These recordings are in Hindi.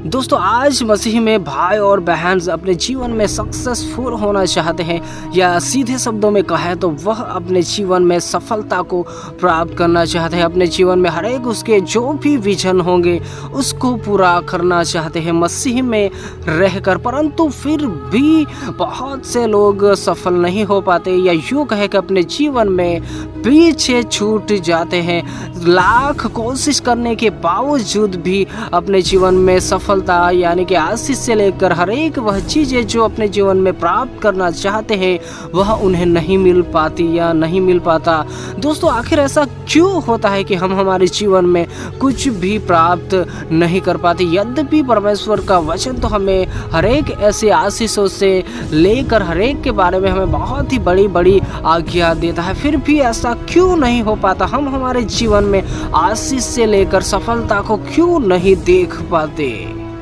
दोस्तों आज मसीह में भाई और बहन अपने जीवन में सक्सेसफुल होना चाहते हैं या सीधे शब्दों में कहें तो वह अपने जीवन में सफलता को प्राप्त करना चाहते हैं। अपने जीवन में हर एक उसके जो भी विजन होंगे उसको पूरा करना चाहते हैं मसीह में रहकर, परंतु फिर भी बहुत से लोग सफल नहीं हो पाते या यूँ कहे कि अपने जीवन में पीछे छूट जाते हैं। लाख कोशिश करने के बावजूद भी अपने जीवन में सफलता यानी कि आशीष से लेकर हर एक वह चीज़ें जो अपने जीवन में प्राप्त करना चाहते हैं वह उन्हें नहीं मिल पाती या नहीं मिल पाता। दोस्तों आखिर ऐसा क्यों होता है कि हम हमारे जीवन में कुछ भी प्राप्त नहीं कर पाते? यद्यपि परमेश्वर का वचन तो हमें हर एक ऐसे आशीषों से लेकर हर एक के बारे में हमें बहुत ही बड़ी बड़ी आज्ञा देता है, फिर भी ऐसा क्यों नहीं हो पाता? हम हमारे जीवन में आशीष से लेकर सफलता को क्यों नहीं देख पाते?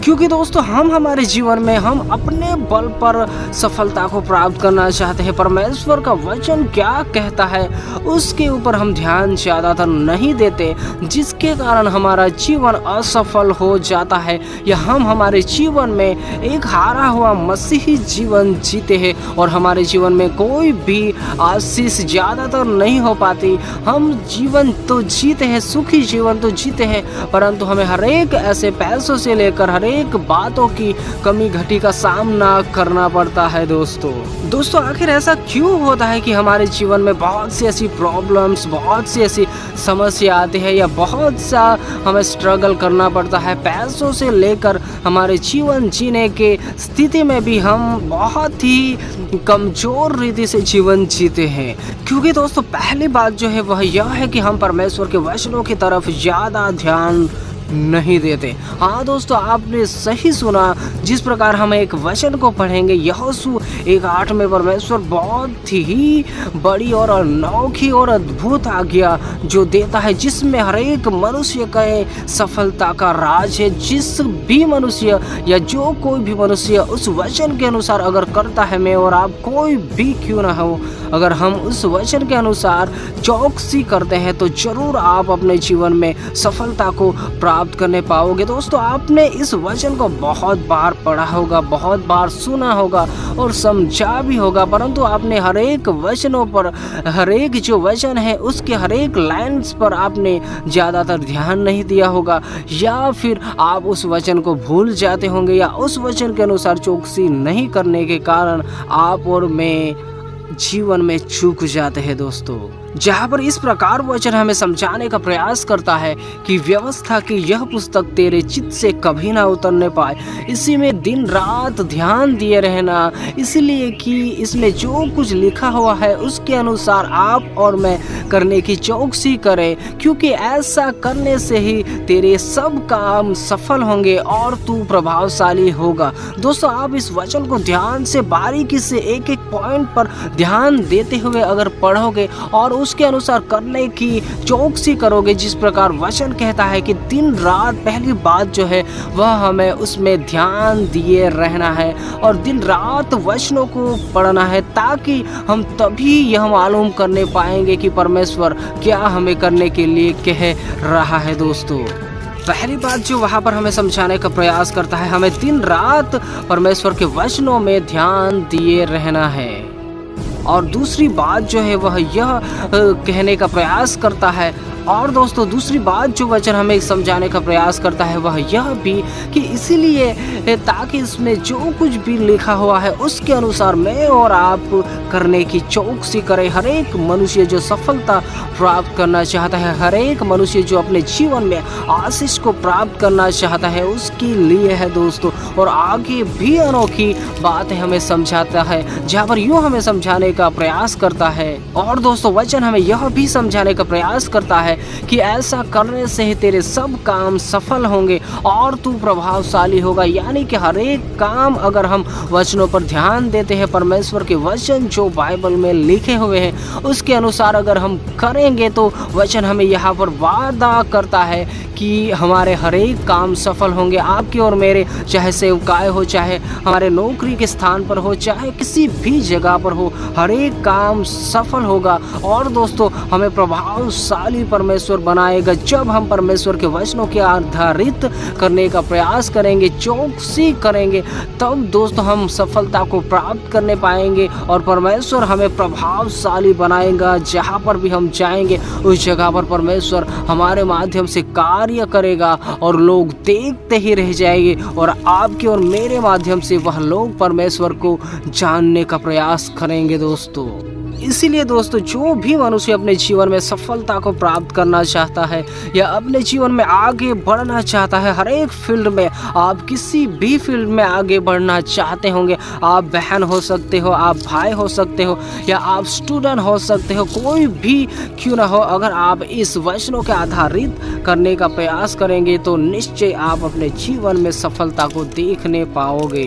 क्योंकि दोस्तों हम हमारे जीवन में हम अपने बल पर सफलता को प्राप्त करना चाहते हैं। परमेश्वर का वचन क्या कहता है उसके ऊपर हम ध्यान ज़्यादातर नहीं देते, जिसके कारण हमारा जीवन असफल हो जाता है या हम हमारे जीवन में एक हारा हुआ मसीही जीवन जीते हैं और हमारे जीवन में कोई भी आशीष ज़्यादातर नहीं हो पाती। हम जीवन तो जीते हैं, सुखी जीवन तो जीते हैं, परंतु हमें हर एक ऐसे पैसों से लेकर हर एक बातों की कमी घटी का सामना करना पड़ता है। दोस्तों आखिर ऐसा क्यों होता है कि हमारे जीवन में बहुत सी ऐसी प्रॉब्लम्स, बहुत सी ऐसी समस्या आती है या बहुत सा हमें स्ट्रगल करना पड़ता है? पैसों से लेकर हमारे जीवन जीने के स्थिति में भी हम बहुत ही कमज़ोर रीति से जीवन जीते हैं। क्योंकि दोस्तों पहली बात जो है वह यह है कि हम परमेश्वर के वचनों की तरफ ज़्यादा ध्यान नहीं देते। हाँ दोस्तों आपने सही सुना, जिस प्रकार हम एक वचन को पढ़ेंगे यहोशू 1:8 में परमेश्वर बहुत ही बड़ी और अनोखी और अद्भुत आज्ञा जो देता है, जिसमें हर एक मनुष्य का सफलता का राज है। जिस भी मनुष्य या जो कोई भी मनुष्य उस वचन के अनुसार अगर करता है, मैं और आप कोई भी क्यों ना हो, अगर हम उस वचन के अनुसार चौकसी करते हैं तो जरूर आप अपने जीवन में सफलता को प्राप्त करने पाओगे। दोस्तों आपने इस वचन को बहुत बार पढ़ा होगा, बहुत बार सुना होगा और समझा भी होगा, परंतु आपने हर एक वचनों पर, हर एक जो वचन है उसके हर एक लाइन्स पर आपने ज़्यादातर ध्यान नहीं दिया होगा, या फिर आप उस वचन को भूल जाते होंगे या उस वचन के अनुसार चौकसी नहीं करने के कारण आप और मैं जीवन में चूक जाते हैं। दोस्तों जहाँ पर इस प्रकार वचन हमें समझाने का प्रयास करता है कि व्यवस्था की यह पुस्तक तेरे चित्त से कभी ना उतरने पाए, इसी में दिन रात ध्यान दिए रहना, इसलिए कि इसमें जो कुछ लिखा हुआ है उसके अनुसार आप और मैं करने की चौकसी करें, क्योंकि ऐसा करने से ही तेरे सब काम सफल होंगे और तू प्रभावशाली होगा। दोस्तों आप इस वचन को ध्यान से बारीकी से एक एक पॉइंट पर ध्यान देते हुए अगर पढ़ोगे और उसके अनुसार करने की चौकसी करोगे, जिस प्रकार वचन कहता है कि दिन रात, पहली बात जो है वह हमें उसमें ध्यान दिए रहना है और दिन रात वचनों को पढ़ना है, ताकि हम तभी यह मालूम करने पाएंगे कि परमेश्वर क्या हमें करने के लिए कह रहा है। दोस्तों पहली बात जो वहाँ पर हमें समझाने का प्रयास करता है, हमें दिन रात परमेश्वर के वचनों में ध्यान दिए रहना है। और दूसरी बात जो है वह यह कहने का प्रयास करता है, और दोस्तों दूसरी बात जो वचन हमें समझाने का प्रयास करता है वह यह भी कि इसीलिए ताकि इसमें जो कुछ भी लिखा हुआ है उसके अनुसार मैं और आप करने की चौकसी करें। हर एक मनुष्य जो सफलता प्राप्त करना चाहता है, हर एक मनुष्य जो अपने जीवन में आशीष को प्राप्त करना चाहता है, उसके लिए है दोस्तों। और आगे भी अनोखी बातें हमें समझाता है, जहाँ पर यूँ हमें समझाने का प्रयास करता है। और दोस्तों वचन हमें यह भी समझाने का प्रयास करता है कि ऐसा करने से ही तेरे सब काम सफल होंगे और तू प्रभावशाली होगा। यानी कि हर एक काम अगर हम वचनों पर ध्यान देते हैं, परमेश्वर के वचन जो बाइबल में लिखे हुए हैं उसके अनुसार अगर हम करेंगे तो वचन हमें यहाँ पर वादा करता है कि हमारे हर एक काम सफल होंगे। आपके और मेरे, चाहे सेवकाएं हो, चाहे हमारे नौकरी के स्थान पर हो, चाहे किसी भी जगह पर हो, हर एक काम सफल होगा और दोस्तों हमें प्रभावशाली परमेश्वर बनाएगा। जब हम परमेश्वर के वचनों के आधारित करने का प्रयास करेंगे, चौकसी करेंगे, तब दोस्तों हम सफलता को प्राप्त करने पाएंगे और परमेश्वर हमें प्रभावशाली बनाएगा। जहाँ पर भी हम जाएंगे उस जगह पर परमेश्वर हमारे माध्यम से कार्य करेगा और लोग देखते ही रह जाएंगे और आपके और मेरे माध्यम से वह लोग परमेश्वर को जानने का प्रयास करेंगे दोस्तों। इसीलिए दोस्तों जो भी मनुष्य अपने जीवन में सफलता को प्राप्त करना चाहता है या अपने जीवन में आगे बढ़ना चाहता है, हर एक फील्ड में, आप किसी भी फील्ड में आगे बढ़ना चाहते होंगे, आप बहन हो सकते हो, आप भाई हो सकते हो या आप स्टूडेंट हो सकते हो, कोई भी क्यों ना हो, अगर आप इस वचनों के आधारित करने का प्रयास करेंगे तो निश्चय आप अपने जीवन में सफलता को देखने पाओगे।